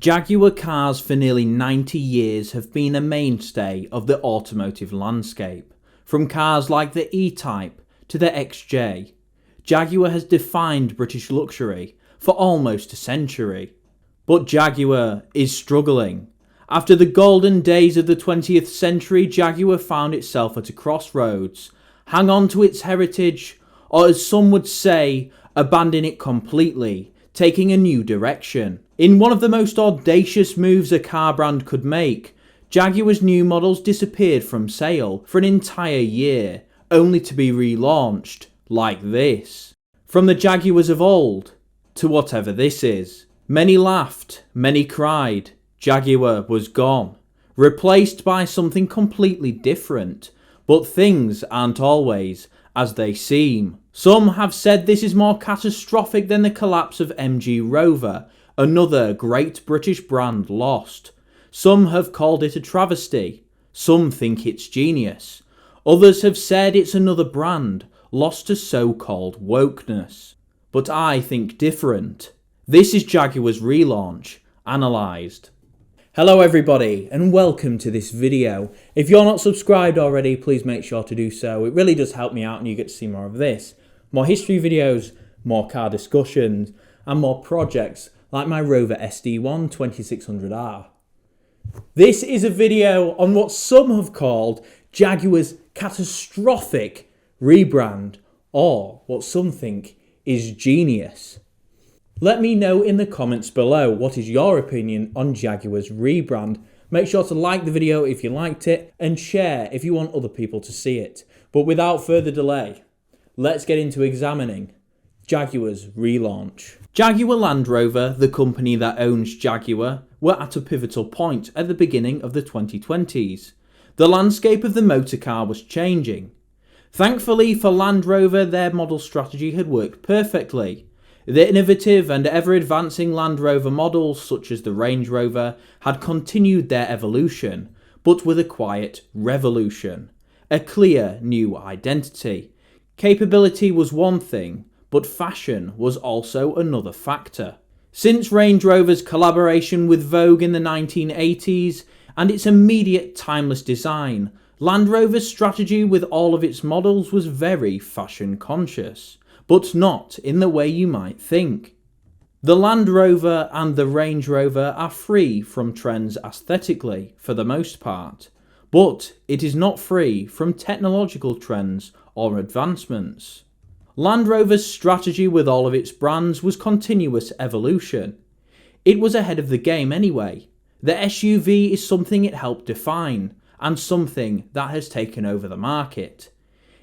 Jaguar cars for nearly 90 years have been a mainstay of the automotive landscape. From cars like the E-Type to the XJ, Jaguar has defined British luxury for almost a century. But Jaguar is struggling. After the golden days of the 20th century, Jaguar found itself at a crossroads. Hang on to its heritage, or as some would say, abandon it completely, taking a new direction. In one of the most audacious moves a car brand could make, Jaguar's new models disappeared from sale for an entire year, only to be relaunched like this. From the Jaguars of old to whatever this is. Many laughed, many cried. Jaguar was gone, replaced by something completely different. But things aren't always as they seem. Some have said this is more catastrophic than the collapse of MG Rover, another great British brand lost. Some have called it a travesty. Some think it's genius. Others have said it's another brand lost to so-called wokeness. But I think different. This is Jaguar's relaunch, ANALYSED. Hello everybody and welcome to this video. If you're not subscribed already, please make sure to do so. It really does help me out and you get to see more of this. More history videos, more car discussions and more projects like my Rover SD1 2600R. This is a video on what some have called Jaguar's catastrophic rebrand, or what some think is genius. Let me know in the comments below what is your opinion on Jaguar's rebrand. Make sure to like the video if you liked it and share if you want other people to see it. But without further delay, let's get into examining Jaguar's relaunch. Jaguar Land Rover, the company that owns Jaguar, were at a pivotal point at the beginning of the 2020s. The landscape of the motor car was changing. Thankfully for Land Rover, their model strategy had worked perfectly. The innovative and ever-advancing Land Rover models, such as the Range Rover, had continued their evolution, but with a quiet revolution. A clear new identity. Capability was one thing, but fashion was also another factor. Since Range Rover's collaboration with Vogue in the 1980s and its immediate timeless design, Land Rover's strategy with all of its models was very fashion conscious. But not in the way you might think. The Land Rover and the Range Rover are free from trends aesthetically for the most part, but it is not free from technological trends or advancements. Land Rover's strategy with all of its brands was continuous evolution. It was ahead of the game anyway. The SUV is something it helped define, and something that has taken over the market.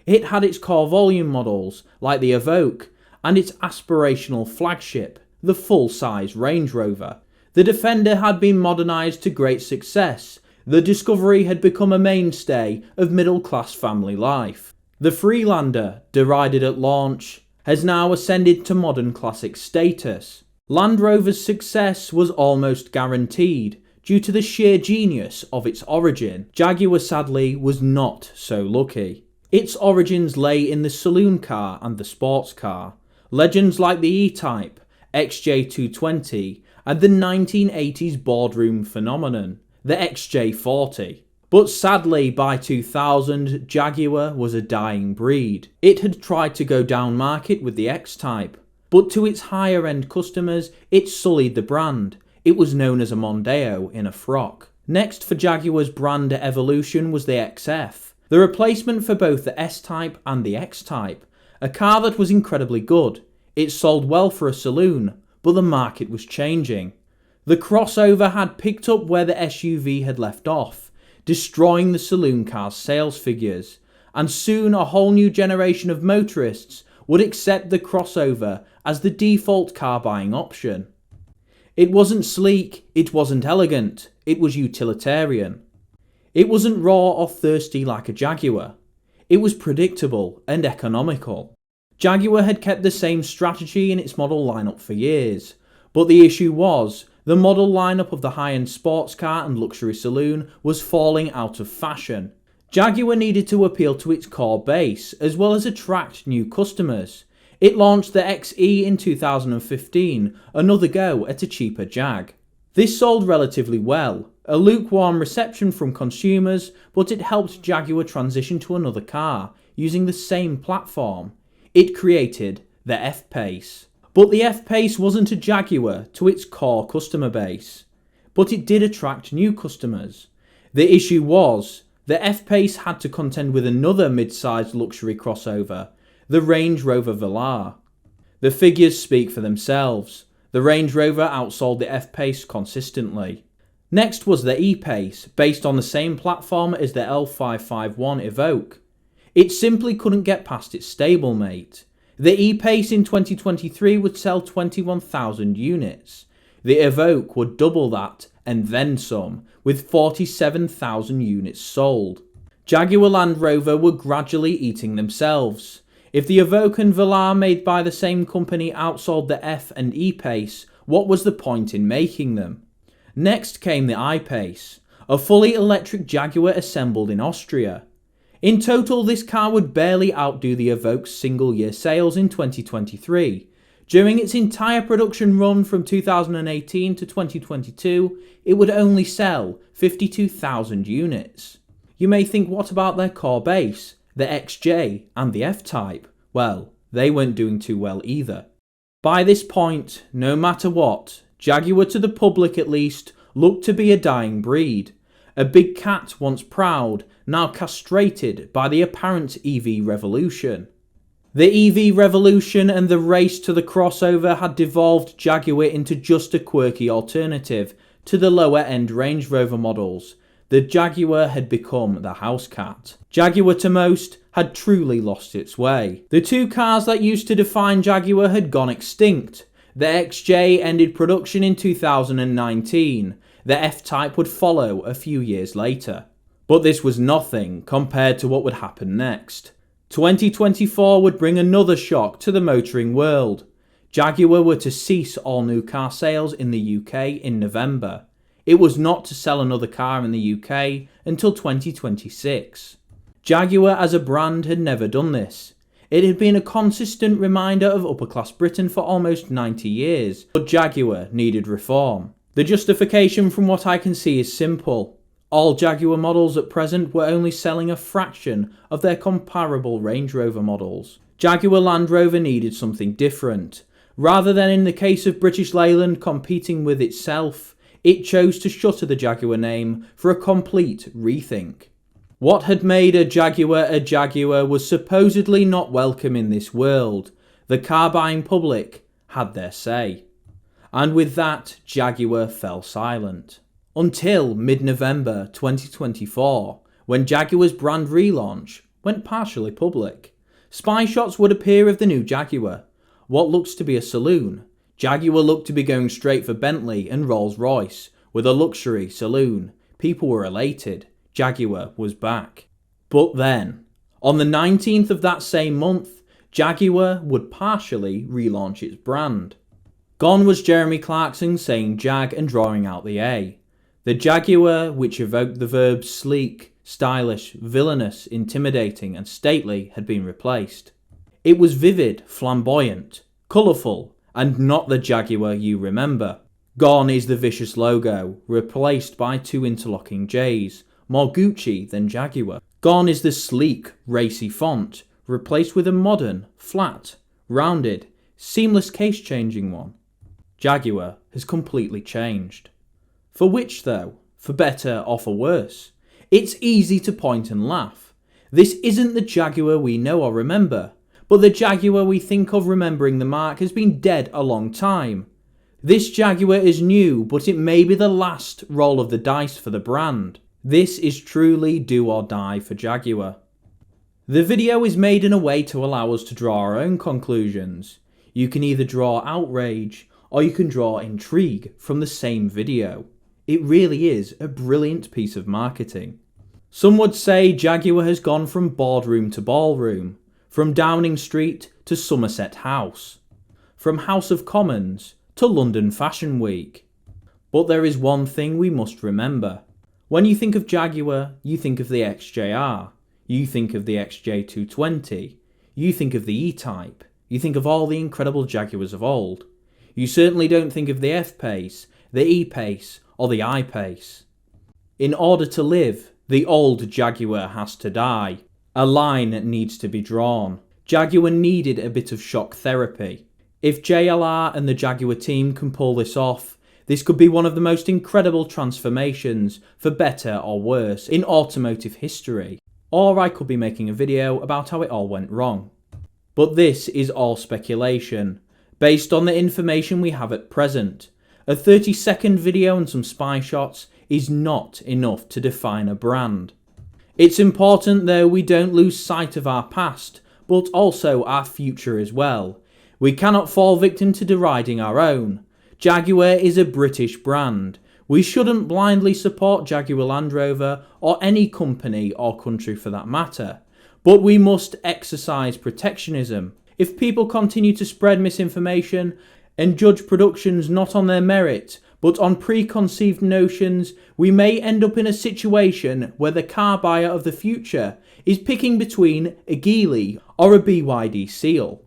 It had its core volume models, like the Evoque, and its aspirational flagship, the full-size Range Rover. The Defender had been modernised to great success. The Discovery had become a mainstay of middle-class family life. The Freelander, derided at launch, has now ascended to modern classic status. Land Rover's success was almost guaranteed, due to the sheer genius of its origin. Jaguar sadly was not so lucky. Its origins lay in the saloon car and the sports car. Legends like the E-Type, XJ220, and the 1980s boardroom phenomenon, the XJ40. But sadly, by 2000, Jaguar was a dying breed. It had tried to go down market with the X-Type, but to its higher end customers, it sullied the brand. It was known as a Mondeo in a frock. Next for Jaguar's brand evolution was the XF. The replacement for both the S-Type and the X-Type, a car that was incredibly good. It sold well for a saloon, but the market was changing. The crossover had picked up where the SUV had left off, destroying the saloon car's sales figures, and soon a whole new generation of motorists would accept the crossover as the default car buying option. It wasn't sleek, it wasn't elegant, it was utilitarian. It wasn't raw or thirsty like a Jaguar. It was predictable and economical. Jaguar had kept the same strategy in its model lineup for years, but the issue was, the model lineup of the high-end sports car and luxury saloon was falling out of fashion. Jaguar needed to appeal to its core base, as well as attract new customers. It launched the XE in 2015, another go at a cheaper Jag. This sold relatively well, a lukewarm reception from consumers, but it helped Jaguar transition to another car using the same platform. It created the F-Pace. But the F-Pace wasn't a Jaguar to its core customer base, but it did attract new customers. The issue was, the F-Pace had to contend with another mid-sized luxury crossover, the Range Rover Velar. The figures speak for themselves. The Range Rover outsold the F-Pace consistently. Next was the E-Pace, based on the same platform as the L551 Evoque. It simply couldn't get past its stablemate. The E-Pace in 2023 would sell 21,000 units. The Evoque would double that, and then some, with 47,000 units sold. Jaguar Land Rover were gradually eating themselves. If the Evoque and Velar made by the same company outsold the F and E-Pace, what was the point in making them? Next came the I-Pace, a fully electric Jaguar assembled in Austria. In total, this car would barely outdo the Evoque's single-year sales in 2023. During its entire production run from 2018 to 2022, it would only sell 52,000 units. You may think, what about their core base, the XJ and the F-Type? Well, they weren't doing too well either. By this point, no matter what, Jaguar, to the public at least, looked to be a dying breed. A big cat once proud, now castrated by the apparent EV revolution. The EV revolution and the race to the crossover had devolved Jaguar into just a quirky alternative to the lower-end Range Rover models. The Jaguar had become the house cat. Jaguar, to most, had truly lost its way. The two cars that used to define Jaguar had gone extinct. The XJ ended production in 2019. The F-Type would follow a few years later. But this was nothing compared to what would happen next. 2024 would bring another shock to the motoring world. Jaguar were to cease all new car sales in the UK in November. It was not to sell another car in the UK until 2026. Jaguar as a brand had never done this. It had been a consistent reminder of upper-class Britain for almost 90 years, but Jaguar needed reform. The justification from what I can see is simple. All Jaguar models at present were only selling a fraction of their comparable Range Rover models. Jaguar Land Rover needed something different. Rather than in the case of British Leyland competing with itself, it chose to shutter the Jaguar name for a complete rethink. What had made a Jaguar was supposedly not welcome in this world. The car-buying public had their say. And with that, Jaguar fell silent. Until mid-November 2024, when Jaguar's brand relaunch went partially public. Spy shots would appear of the new Jaguar. What looks to be a saloon. Jaguar looked to be going straight for Bentley and Rolls-Royce, with a luxury saloon. People were elated. Jaguar was back. But then, on the 19th of that same month, Jaguar would partially relaunch its brand. Gone was Jeremy Clarkson saying Jag and drawing out the A. The Jaguar, which evoked the verbs sleek, stylish, villainous, intimidating and stately, had been replaced. It was vivid, flamboyant, colourful, and not the Jaguar you remember. Gone is the vicious logo, replaced by two interlocking J's, more Gucci than Jaguar. Gone is the sleek, racy font, replaced with a modern, flat, rounded, seamless case-changing one. Jaguar has completely changed. For which though? For better or for worse? It's easy to point and laugh. This isn't the Jaguar we know or remember, but the Jaguar we think of remembering the mark has been dead a long time. This Jaguar is new, but it may be the last roll of the dice for the brand. This is truly do or die for Jaguar. The video is made in a way to allow us to draw our own conclusions. You can either draw outrage, or you can draw intrigue from the same video. It really is a brilliant piece of marketing. Some would say Jaguar has gone from boardroom to ballroom, from Downing Street to Somerset House, from House of Commons to London Fashion Week. But there is one thing we must remember. When you think of Jaguar, you think of the XJR, you think of the XJ220, you think of the E-Type, you think of all the incredible Jaguars of old. You certainly don't think of the F-Pace, the E-Pace or the I-Pace. In order to live, the old Jaguar has to die. A line needs to be drawn. Jaguar needed a bit of shock therapy. If JLR and the Jaguar team can pull this off, this could be one of the most incredible transformations, for better or worse, in automotive history. Or I could be making a video about how it all went wrong. But this is all speculation, based on the information we have at present. A 30-second video and some spy shots is not enough to define a brand. It's important though we don't lose sight of our past, but also our future as well. We cannot fall victim to deriding our own. Jaguar is a British brand. We shouldn't blindly support Jaguar Land Rover or any company or country for that matter. But we must exercise protectionism. If people continue to spread misinformation and judge productions not on their merit, but on preconceived notions, we may end up in a situation where the car buyer of the future is picking between a Geely or a BYD Seal.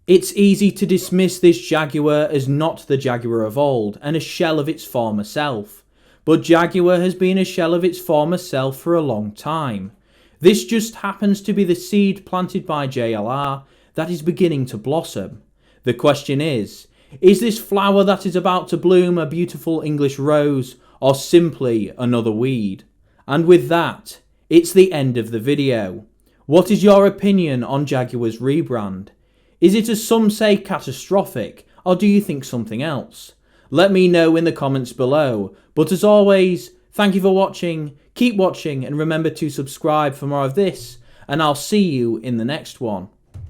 It's easy to dismiss this Jaguar as not the Jaguar of old and a shell of its former self. But Jaguar has been a shell of its former self for a long time. This just happens to be the seed planted by JLR that is beginning to blossom. The question is this flower that is about to bloom a beautiful English rose or simply another weed? And with that, it's the end of the video. What is your opinion on Jaguar's rebrand? Is it, as some say, catastrophic, or do you think something else? Let me know in the comments below. But as always, thank you for watching, keep watching, and remember to subscribe for more of this, and I'll see you in the next one.